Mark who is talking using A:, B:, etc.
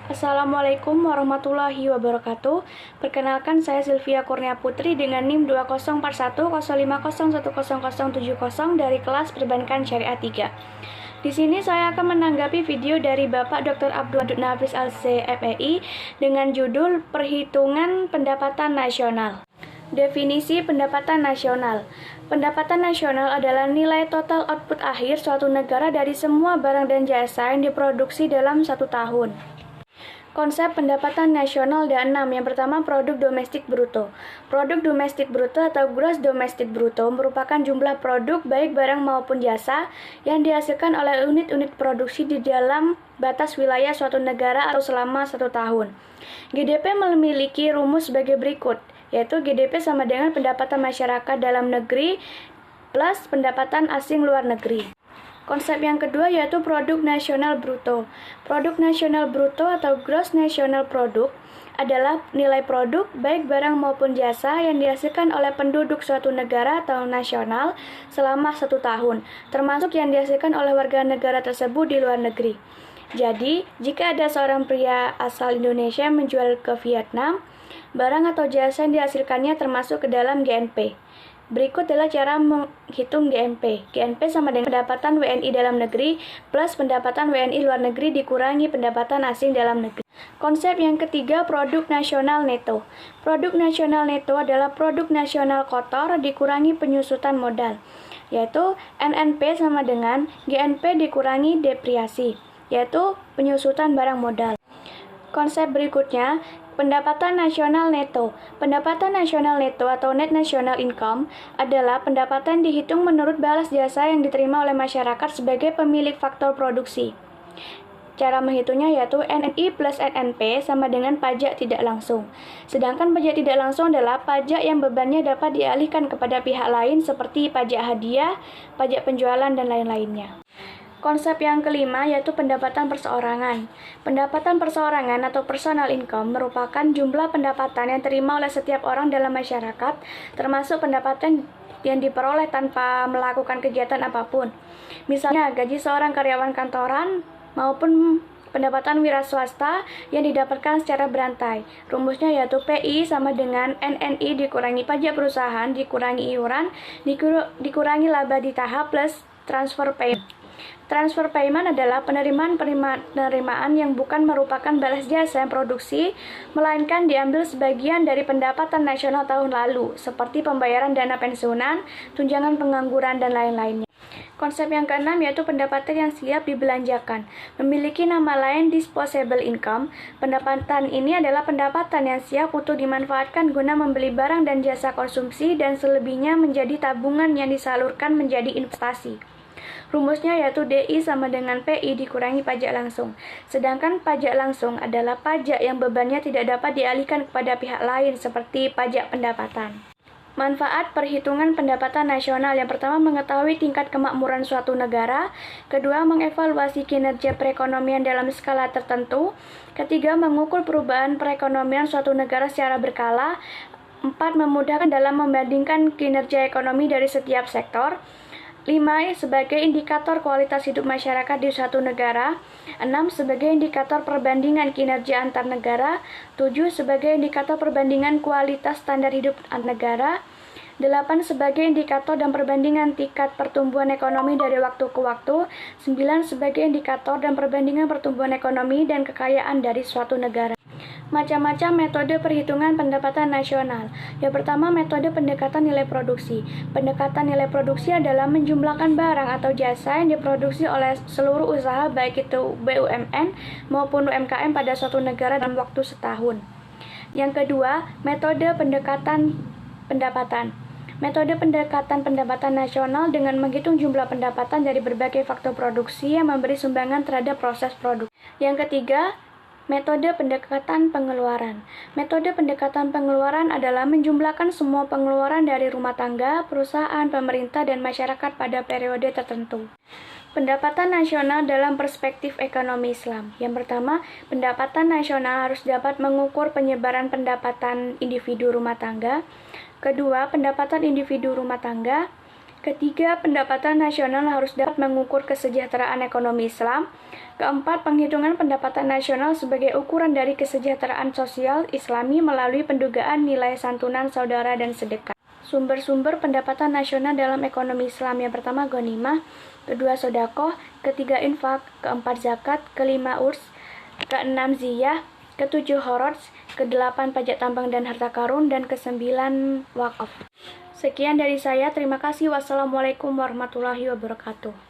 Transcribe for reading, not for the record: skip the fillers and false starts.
A: Assalamualaikum warahmatullahi wabarakatuh. Perkenalkan, saya Sylvia Kurnia Putri dengan NIM 204105010070 dari kelas Perbankan Syariah 3. Di sini saya akan menanggapi video dari Bapak Dr. Abdul Nafis LC-FEI dengan judul Perhitungan Pendapatan Nasional. Definisi pendapatan nasional. Pendapatan nasional adalah nilai total output akhir suatu negara dari semua barang dan jasa yang diproduksi dalam satu tahun. Konsep pendapatan nasional ada 6. Yang pertama, produk domestik bruto. Produk domestik bruto atau gross domestic bruto merupakan jumlah produk baik barang maupun jasa yang dihasilkan oleh unit-unit produksi di dalam batas wilayah suatu negara atau selama satu tahun. GDP memiliki rumus sebagai berikut, yaitu GDP sama dengan pendapatan masyarakat dalam negeri plus pendapatan asing luar negeri. Konsep yang kedua yaitu produk nasional bruto. Produk nasional bruto atau gross national product adalah nilai produk baik barang maupun jasa yang dihasilkan oleh penduduk suatu negara atau nasional selama satu tahun, termasuk yang dihasilkan oleh warga negara tersebut di luar negeri. Jadi, jika ada seorang pria asal Indonesia yang menjual ke Vietnam, barang atau jasa yang dihasilkannya termasuk ke dalam GNP. Berikut adalah cara menghitung GNP. GNP sama dengan pendapatan WNI dalam negeri plus pendapatan WNI luar negeri dikurangi pendapatan asing dalam negeri. Konsep yang ketiga, produk nasional neto. Produk nasional neto adalah produk nasional kotor dikurangi penyusutan modal, yaitu NNP sama dengan GNP dikurangi depresiasi, yaitu penyusutan barang modal. Konsep berikutnya, pendapatan nasional neto. Pendapatan nasional neto atau net national income adalah pendapatan dihitung menurut balas jasa yang diterima oleh masyarakat sebagai pemilik faktor produksi. Cara menghitungnya yaitu NNI plus NNP sama dengan pajak tidak langsung. Sedangkan pajak tidak langsung adalah pajak yang bebannya dapat dialihkan kepada pihak lain seperti pajak hadiah, pajak penjualan, dan lain-lainnya. Konsep yang kelima yaitu pendapatan perseorangan. Pendapatan perseorangan atau personal income merupakan jumlah pendapatan yang diterima oleh setiap orang dalam masyarakat, termasuk pendapatan yang diperoleh tanpa melakukan kegiatan apapun. Misalnya gaji seorang karyawan kantoran maupun pendapatan wira swasta yang didapatkan secara berantai. Rumusnya yaitu PI sama dengan NNI dikurangi pajak perusahaan, dikurangi iuran, dikurangi laba di tahap plus transfer payment. Transfer payment adalah penerimaan yang bukan merupakan balas jasa yang produksi, melainkan diambil sebagian dari pendapatan nasional tahun lalu, seperti pembayaran dana pensiunan, tunjangan pengangguran, dan lain-lainnya. Konsep yang keenam yaitu pendapatan yang siap dibelanjakan. Memiliki nama lain disposable income, pendapatan ini adalah pendapatan yang siap untuk dimanfaatkan guna membeli barang dan jasa konsumsi dan selebihnya menjadi tabungan yang disalurkan menjadi investasi. Rumusnya yaitu DI sama dengan PI dikurangi pajak langsung. Sedangkan pajak langsung adalah pajak yang bebannya tidak dapat dialihkan kepada pihak lain seperti pajak pendapatan. Manfaat perhitungan pendapatan nasional. Yang pertama, mengetahui tingkat kemakmuran suatu negara. Kedua, mengevaluasi kinerja perekonomian dalam skala tertentu. Ketiga, mengukur perubahan perekonomian suatu negara secara berkala. 4, memudahkan dalam membandingkan kinerja ekonomi dari setiap sektor. 5, sebagai indikator kualitas hidup masyarakat di suatu negara. 6, sebagai indikator perbandingan kinerja antar negara. 7, sebagai indikator perbandingan kualitas standar hidup antar negara. 8, sebagai indikator dan perbandingan tingkat pertumbuhan ekonomi dari waktu ke waktu. 9, sebagai indikator dan perbandingan pertumbuhan ekonomi dan kekayaan dari suatu negara. Macam-macam metode perhitungan pendapatan nasional. Yang pertama, metode pendekatan nilai produksi. Pendekatan nilai produksi adalah menjumlahkan barang atau jasa yang diproduksi oleh seluruh usaha baik itu BUMN maupun UMKM pada suatu negara dalam waktu setahun. Yang kedua, metode pendekatan pendapatan. Metode pendekatan pendapatan nasional dengan menghitung jumlah pendapatan dari berbagai faktor produksi yang memberi sumbangan terhadap proses produksi. Yang ketiga, metode pendekatan pengeluaran. Metode pendekatan pengeluaran adalah menjumlahkan semua pengeluaran dari rumah tangga, perusahaan, pemerintah, dan masyarakat pada periode tertentu. Pendapatan nasional dalam perspektif ekonomi Islam. Yang pertama, pendapatan nasional harus dapat mengukur penyebaran pendapatan individu rumah tangga. Kedua, pendapatan individu rumah tangga. Ketiga, pendapatan nasional harus dapat mengukur kesejahteraan ekonomi Islam. Keempat, penghitungan pendapatan nasional sebagai ukuran dari kesejahteraan sosial Islami melalui pendugaan nilai santunan saudara dan sedekah. Sumber-sumber pendapatan nasional dalam ekonomi Islam: yang pertama ghanimah, kedua sedekah, ketiga infak, keempat zakat, kelima urs, keenam ziyah, ketujuh khoroj, kedelapan pajak tambang dan harta karun, dan kesembilan wakaf. Sekian dari saya, terima kasih. Wassalamualaikum warahmatullahi wabarakatuh.